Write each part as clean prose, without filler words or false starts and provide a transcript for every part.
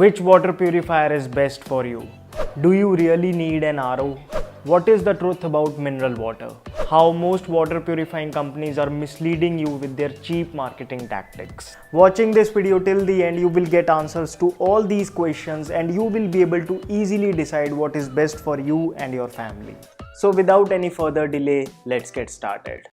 Which water purifier is best for you? Do you really need an RO? What is the truth about mineral water? How most water purifying companies are misleading you with their cheap marketing tactics. Watching this video till the end, you will get answers to all these questions and you will be able to easily decide what is best for you and your family. So without any further delay, let's get started.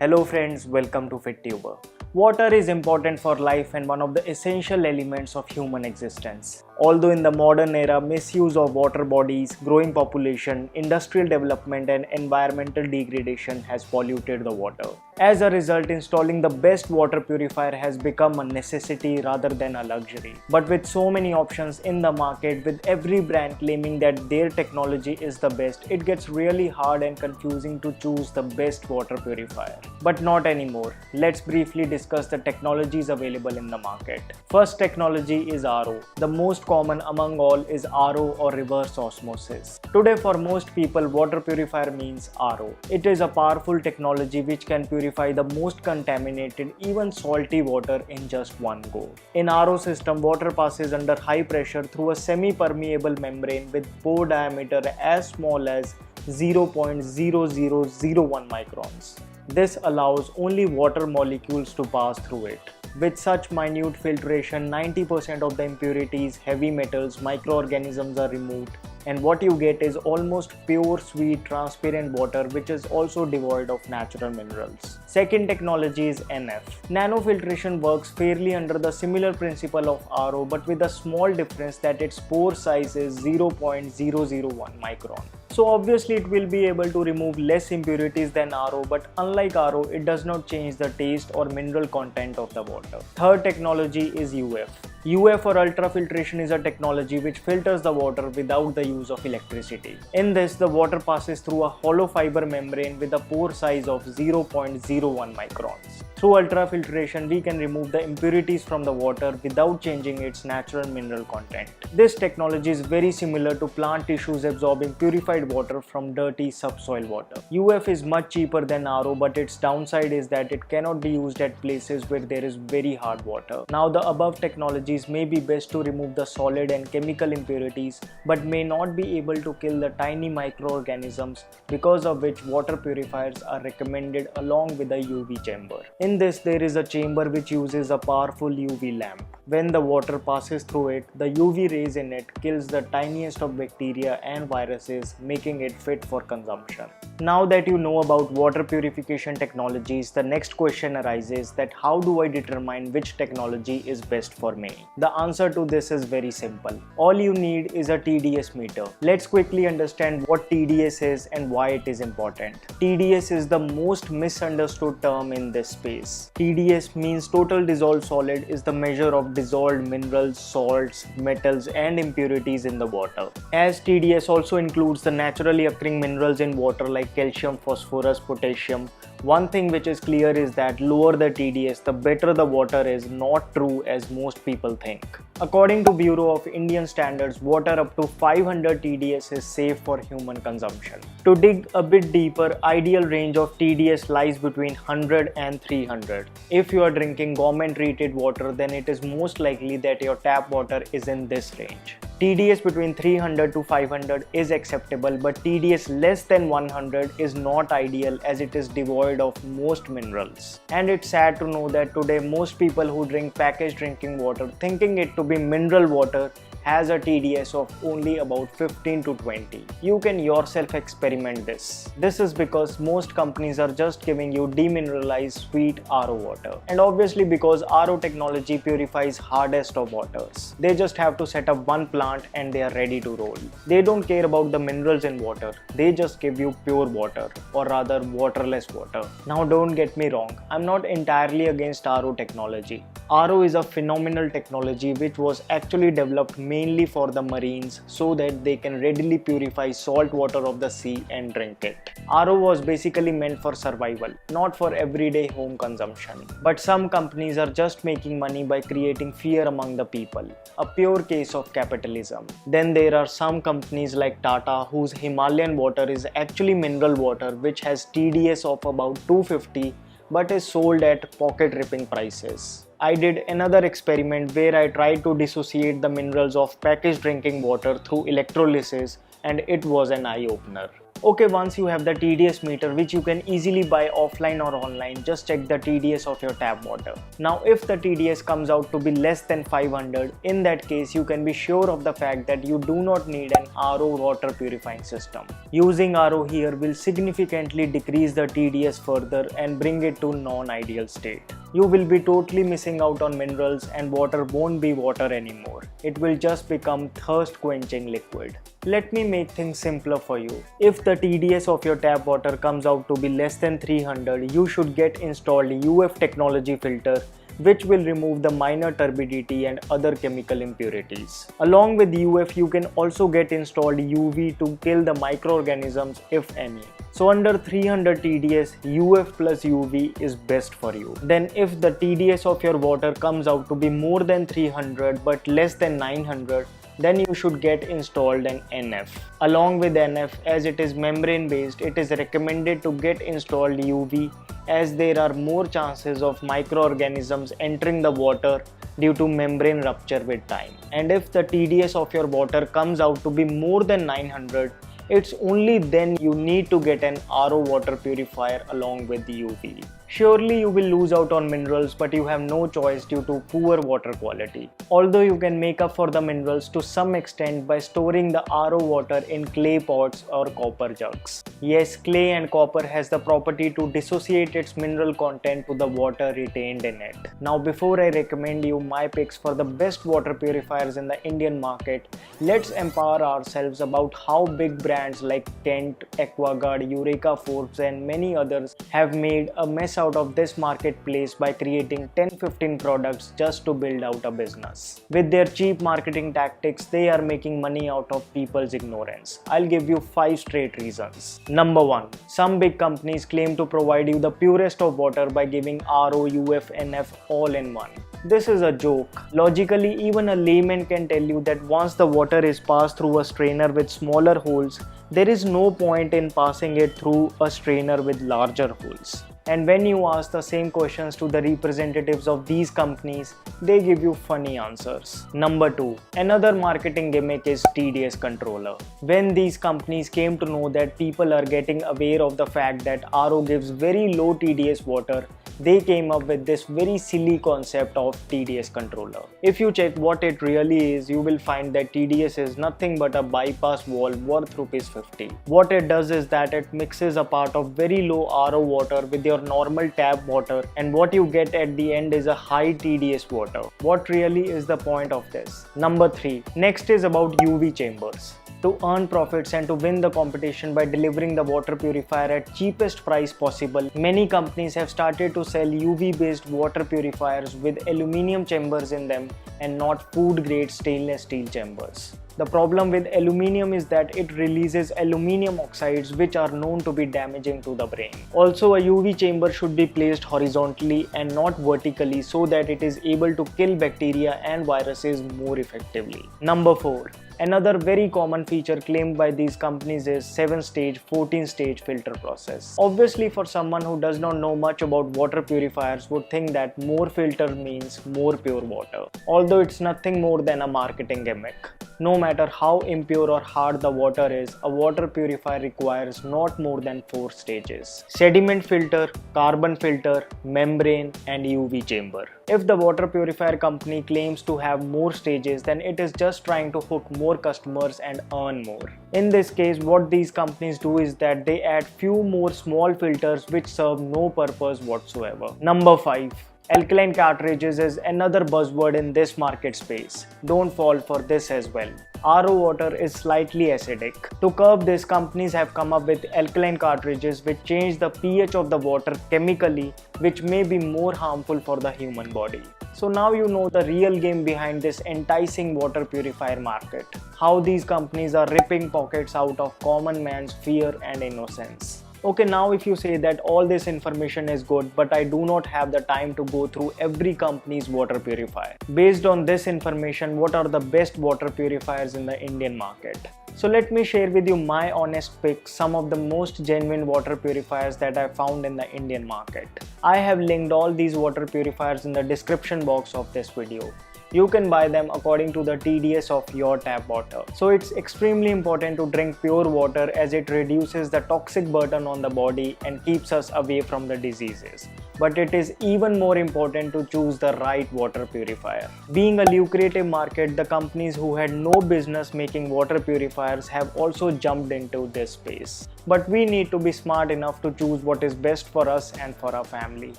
Hello friends, welcome to FitTuber. Water is important for life and one of the essential elements of human existence. Although in the modern era, misuse of water bodies, growing population, industrial development and environmental degradation has polluted the water. As a result, installing the best water purifier has become a necessity rather than a luxury. But with so many options in the market, with every brand claiming that their technology is the best, it gets really hard and confusing to choose the best water purifier. But not anymore. Let's briefly discuss the technologies available in the market. First technology is RO. The most common among all is RO or reverse osmosis. Today for most people, water purifier means RO. It is a powerful technology which can purify the most contaminated, even salty water in just one go. In RO system, water passes under high pressure through a semi-permeable membrane with pore diameter as small as 0.0001 microns. This allows only water molecules to pass through it. With such minute filtration, 90% of the impurities, heavy metals, microorganisms are removed, and what you get is almost pure, sweet, transparent water which is also devoid of natural minerals. Second technology is NF. Nanofiltration works fairly under the similar principle of RO but with a small difference that its pore size is 0.001 micron. So obviously it will be able to remove less impurities than RO, but unlike RO, it does not change the taste or mineral content of the water. Third technology is UF. UF or ultrafiltration is a technology which filters the water without the use of electricity. In this, the water passes through a hollow fiber membrane with a pore size of 0.01 microns. Through ultrafiltration, we can remove the impurities from the water without changing its natural mineral content. This technology is very similar to plant tissues absorbing purified water from dirty subsoil water. UF is much cheaper than RO, but its downside is that it cannot be used at places where there is very hard water. Now, the above technologies may be best to remove the solid and chemical impurities, but may not be able to kill the tiny microorganisms, because of which water purifiers are recommended along with a UV chamber. In this, there is a chamber which uses a powerful UV lamp. When the water passes through it, the UV rays in it kills the tiniest of bacteria and viruses, making it fit for consumption. Now that you know about water purification technologies, the next question arises that how do I determine which technology is best for me? The answer to this is very simple. All you need is a TDS meter. Let's quickly understand what TDS is and why it is important. TDS is the most misunderstood term in this space. TDS means total dissolved solid is the measure of dissolved minerals, salts, metals and impurities in the water. As TDS also includes the naturally occurring minerals in water like calcium, phosphorus, potassium, one thing which is clear is that lower the TDS, the better the water is not true as most people think. According to Bureau of Indian Standards, water up to 500 TDS is safe for human consumption. To dig a bit deeper, ideal range of TDS lies between 100 and 300. If you are drinking government treated water, then it is most likely that your tap water is in this range. TDS between 300 to 500 is acceptable, but TDS less than 100 is not ideal as it is devoid of most minerals. And it's sad to know that today most people who drink packaged drinking water thinking it to be mineral water has a TDS of only about 15 to 20. You can yourself experiment this. This is because most companies are just giving you demineralized sweet RO water. And obviously because RO technology purifies hardest of waters. They just have to set up one plant and they are ready to roll. They don't care about the minerals in water. They just give you pure water, or rather waterless water. Now don't get me wrong, I'm not entirely against RO technology. RO is a phenomenal technology which was actually developed mainly for the marines so that they can readily purify salt water of the sea and drink it. RO was basically meant for survival, not for everyday home consumption. But some companies are just making money by creating fear among the people, a pure case of capitalism. Then there are some companies like Tata whose Himalayan water is actually mineral water which has TDS of about 250, but is sold at pocket-ripping prices. I did another experiment where I tried to dissociate the minerals of packaged drinking water through electrolysis, and it was an eye-opener. Okay, once you have the TDS meter, which you can easily buy offline or online, just check the TDS of your tap water. Now if the TDS comes out to be less than 500, in that case you can be sure of the fact that you do not need an RO water purifying system. Using RO here will significantly decrease the TDS further and bring it to non-ideal state. You will be totally missing out on minerals and water won't be water anymore. It will just become thirst quenching liquid. Let me make things simpler for you. If the TDS of your tap water comes out to be less than 300, you should get installed UF technology filter, which will remove the minor turbidity and other chemical impurities. Along with UF, you can also get installed UV to kill the microorganisms if any. So under 300 TDS, UF plus UV is best for you. Then if the TDS of your water comes out to be more than 300 but less than 900, then you should get installed an NF. Along with NF, as it is membrane based, it is recommended to get installed UV, as there are more chances of microorganisms entering the water due to membrane rupture with time. And if the TDS of your water comes out to be more than 900, it's only then you need to get an RO water purifier along with the UV. Surely you will lose out on minerals, but you have no choice due to poor water quality. Although you can make up for the minerals to some extent by storing the RO water in clay pots or copper jugs. Yes, clay and copper has the property to dissociate its mineral content to the water retained in it. Now before I recommend you my picks for the best water purifiers in the Indian market, let's empower ourselves about how big brands like Kent, Aquaguard, Eureka Forbes and many others have made a mess out of this marketplace by creating 10-15 products just to build out a business. With their cheap marketing tactics, they are making money out of people's ignorance. I'll give you 5 straight reasons. Number 1. Some big companies claim to provide you the purest of water by giving RO, UF, NF all in one. This is a joke. Logically, even a layman can tell you that once the water is passed through a strainer with smaller holes, there is no point in passing it through a strainer with larger holes. And when you ask the same questions to the representatives of these companies, they give you funny answers. Number 2. Another marketing gimmick is TDS controller. When these companies came to know that people are getting aware of the fact that RO gives very low TDS water, they came up with this very silly concept of TDS controller. If you check what it really is, you will find that TDS is nothing but a bypass valve worth ₹50. What it does is that it mixes a part of very low RO water with your normal tap water, and what you get at the end is a high TDS water. What really is the point of this? Number 3. Next is about UV chambers. To earn profits and to win the competition by delivering the water purifier at cheapest price possible, many companies have started to sell UV based water purifiers with aluminium chambers in them and not food grade stainless steel chambers. The problem with aluminium is that it releases aluminium oxides which are known to be damaging to the brain. Also, a UV chamber should be placed horizontally and not vertically so that it is able to kill bacteria and viruses more effectively. Number 4. Another very common feature claimed by these companies is 7-stage, 14-stage filter process. Obviously, for someone who does not know much about water purifiers would think that more filter means more pure water. Although it's nothing more than a marketing gimmick. No matter how impure or hard the water is, a water purifier requires not more than 4 stages: sediment filter, carbon filter, membrane, and UV chamber. If the water purifier company claims to have more stages, then it is just trying to hook more customers and earn more. In this case, what these companies do is that they add few more small filters which serve no purpose whatsoever. Number 5. Alkaline cartridges is another buzzword in this market space. Don't fall for this as well. RO water is slightly acidic. To curb this, companies have come up with alkaline cartridges which change the pH of the water chemically, which may be more harmful for the human body. So now you know the real game behind this enticing water purifier market. How these companies are ripping pockets out of common man's fear and innocence. Okay, now if you say that all this information is good, but I do not have the time to go through every company's water purifier. Based on this information, what are the best water purifiers in the Indian market? So let me share with you my honest pick, some of the most genuine water purifiers that I found in the Indian market. I have linked all these water purifiers in the description box of this video. You can buy them according to the TDS of your tap water. So it's extremely important to drink pure water as it reduces the toxic burden on the body and keeps us away from the diseases. But it is even more important to choose the right water purifier. Being a lucrative market, the companies who had no business making water purifiers have also jumped into this space. But we need to be smart enough to choose what is best for us and for our family.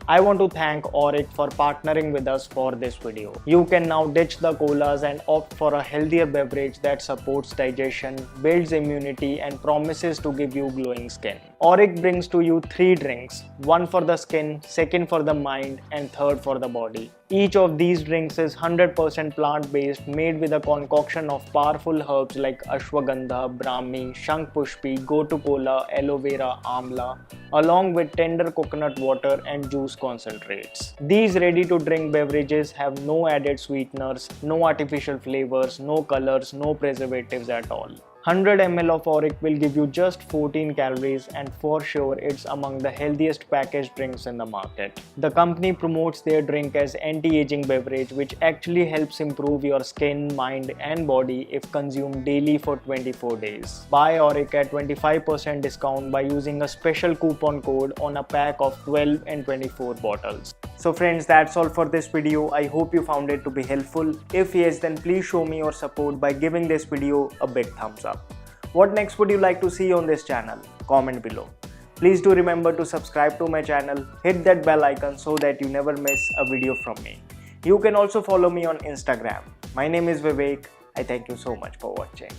I want to thank Auric for partnering with us for this video. You can now ditch the colas and opt for a healthier beverage that supports digestion, builds immunity, and promises to give you glowing skin. Auric brings to you 3 drinks, one for the skin, second for the mind, and third for the body. Each of these drinks is 100% plant-based, made with a concoction of powerful herbs like ashwagandha, brahmi, shankpushpi, gotu kola, aloe vera, amla, along with tender coconut water and juice concentrates. These ready-to-drink beverages have no added sweeteners, no artificial flavors, no colors, no preservatives at all. 100 ml of Auric will give you just 14 calories, and for sure it's among the healthiest packaged drinks in the market. The company promotes their drink as anti-aging beverage, which actually helps improve your skin, mind and body if consumed daily for 24 days. Buy Auric at 25% discount by using a special coupon code on a pack of 12 and 24 bottles. So friends, that's all for this video. I hope you found it to be helpful. If yes, then please show me your support by giving this video a big thumbs up. What next would you like to see on this channel? Comment below. Please do remember to subscribe to my channel, hit that bell icon so that you never miss a video from me. You can also follow me on Instagram. My name is Vivek. I thank you so much for watching.